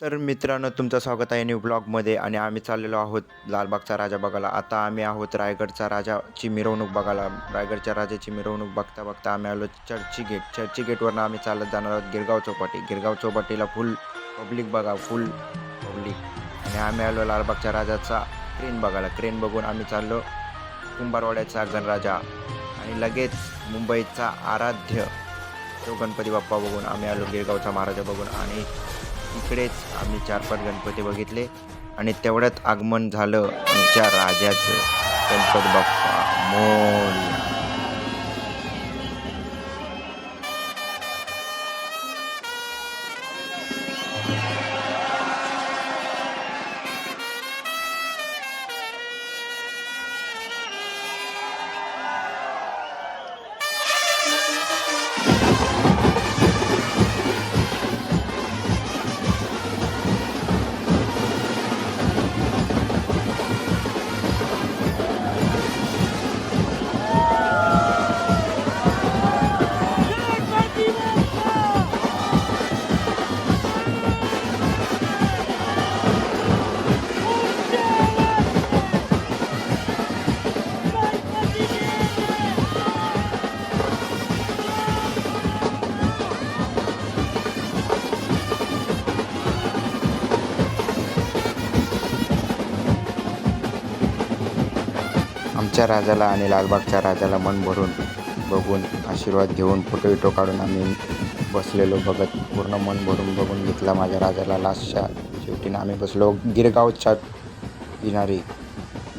तर मित्रांनो, तुमचं स्वागत आहे न्यू ब्लॉगमध्ये आणि आम्ही चाललेलो आहोत लालबागचा राजा बघायला. आता आम्ही आहोत रायगडचा राजाची मिरवणूक बघायला. रायगडच्या राजाची मिरवणूक बघता बघता आम्ही आलो चर्ची गेटवरनं आम्ही चालत जाणार आहोत गिरगाव चौपाटी. गिरगाव चौपाटीला फुल पब्लिक बघा, फुल पब्लिक. आणि आम्ही आलो लालबागच्या राजाचा क्रेन बघायला. क्रेन बघून आम्ही चाललो कुंभारवाड्याचा गणराजा आणि लगेच मुंबईचा आराध्य तो गणपती बाप्पा बघून आम्ही आलो गिरगावचा महाराजा बघून. आणि इकडेच आम्ही 4-5 गणपती बघितले आणि तेवढ्यात आगमन झालं आमच्या राजाचं. गणपती बाप्पा मोरया. आमच्या राजाला आणि लालबागच्या राजाला मन भरून बघून आशीर्वाद घेऊन फोटो काढून आम्ही बसलेलो बघत. पूर्ण मन भरून बघून घेतला माझ्या राजाला. लास्टच्या शेवटीनं आम्ही बसलो गिरगावच्या किनारी,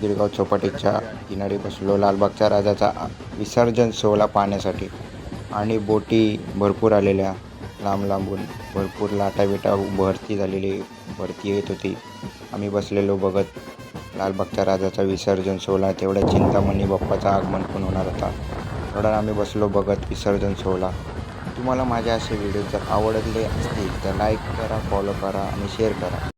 गिरगाव चौपाटीच्या किनारी बसलो लालबागच्या राजाचा विसर्जन सोहळा पाहण्यासाठी. आणि बोटी भरपूर आलेल्या लांब लांबून, भरपूर लाटाबिटा भरती झालेली, भरती येत होती. आम्ही बसलेलो बघत लालबागच्या राजाचा विसर्जन सोहळा. तेवढ्या चिंतामणी बाप्पाचं आगमन पण होणार होता. तेवढा आम्ही बसलो बघत विसर्जन सोहळा. तुम्हाला माझे असे व्हिडिओ जर आवडले असतील तर लाईक करा, फॉलो करा आणि शेअर करा.